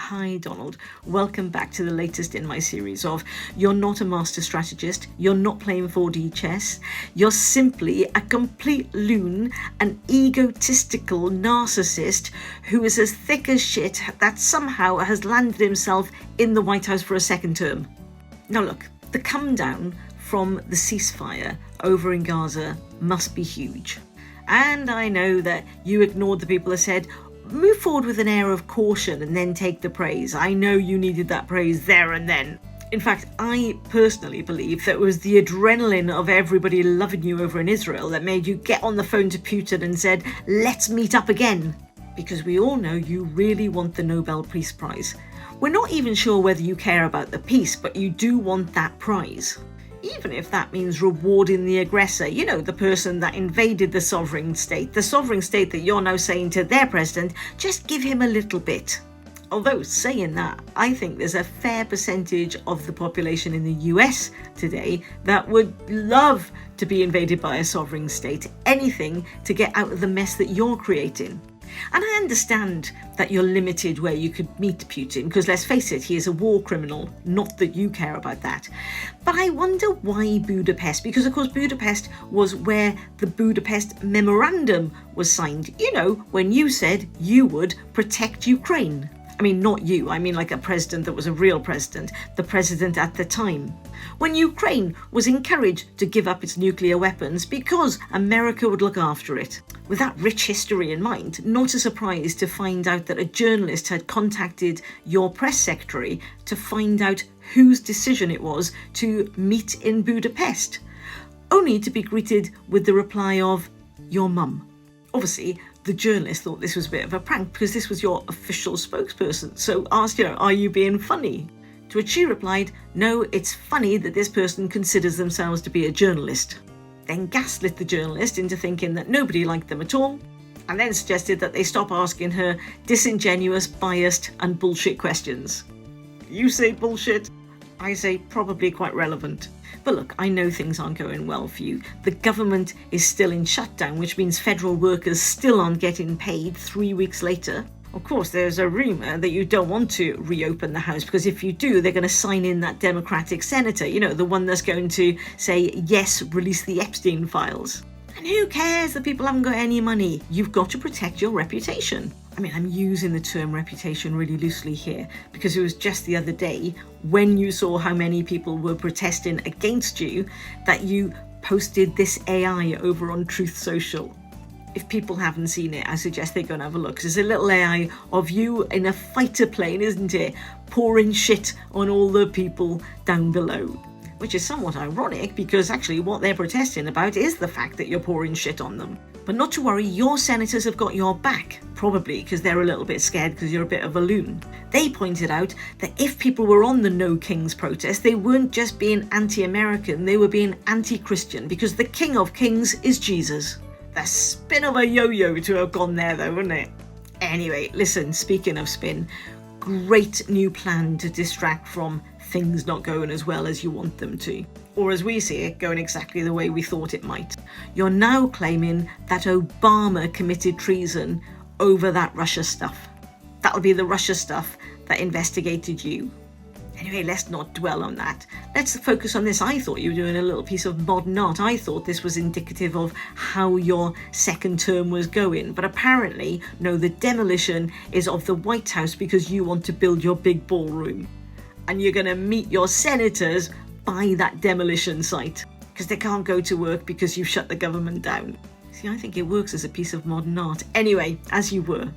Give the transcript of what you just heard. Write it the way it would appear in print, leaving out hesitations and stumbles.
Hi Donald, welcome back to the latest in my series of You're not a master strategist, you're not playing 4D chess, you're simply a complete loon, an egotistical narcissist who is as thick as shit that somehow has landed himself in the White House for a second term. Now look, the come down from the ceasefire over in Gaza must be huge. And I know that you ignored the people that said, move forward with an air of caution and then take the praise. I know you needed that praise there and then. In fact, I personally believe that it was the adrenaline of everybody loving you over in Israel that made you get on the phone to Putin and said, let's meet up again. Because we all know you really want the Nobel Peace Prize. We're not even sure whether you care about the peace, but you do want that prize. Even if that means rewarding the aggressor, you know, the person that invaded the sovereign state that you're now saying to their president, just give him a little bit. Although saying that, I think there's a fair percentage of the population in the US today that would love to be invaded by a sovereign state, anything to get out of the mess that you're creating. And I understand that you're limited where you could meet Putin, because let's face it, he is a war criminal, not that you care about that. But I wonder why Budapest, because of course Budapest was where the Budapest Memorandum was signed. You know, when you said you would protect Ukraine. I mean, not you, I mean like a president that was a real president, the president at the time. When Ukraine was encouraged to give up its nuclear weapons because America would look after it. With that rich history in mind, not a surprise to find out that a journalist had contacted your press secretary to find out whose decision it was to meet in Budapest, only to be greeted with the reply of, your mum. Obviously, the journalist thought this was a bit of a prank because this was your official spokesperson, so asked, are you being funny? To which she replied, no, it's funny that this person considers themselves to be a journalist. Then gaslit the journalist into thinking that nobody liked them at all, and then suggested that they stop asking her disingenuous, biased and bullshit questions. You say bullshit, I say probably quite relevant. But look, I know things aren't going well for you. The government is still in shutdown, which means federal workers still aren't getting paid 3 weeks later. Of course, there's a rumour that you don't want to reopen the House, because if you do, they're going to sign in that Democratic senator, the one that's going to say, yes, release the Epstein files. And who cares that people haven't got any money? You've got to protect your reputation. I mean, I'm using the term reputation really loosely here because it was just the other day when you saw how many people were protesting against you that you posted this AI over on Truth Social. If people haven't seen it, I suggest they go and have a look. There's a little AI of you in a fighter plane, isn't it? Pouring shit on all the people down below. Which is somewhat ironic because actually what they're protesting about is the fact that you're pouring shit on them. But not to worry, your senators have got your back, probably because they're a little bit scared because you're a bit of a loon. They pointed out that if people were on the No Kings protest, they weren't just being anti-American, they were being anti-Christian because the King of Kings is Jesus. The spin of a yo-yo to have gone there though, wouldn't it? Anyway, listen, speaking of spin, great new plan to distract from things not going as well as you want them to. Or as we see it, going exactly the way we thought it might. You're now claiming that Obama committed treason over that Russia stuff. That'll be the Russia stuff that investigated you. Anyway, let's not dwell on that. Let's focus on this. I thought you were doing a little piece of modern art. I thought this was indicative of how your second term was going. But apparently, no, the demolition is of the White House because you want to build your big ballroom. And you're going to meet your senators by that demolition site because they can't go to work because you've shut the government down. See, I think it works as a piece of modern art. Anyway, as you were.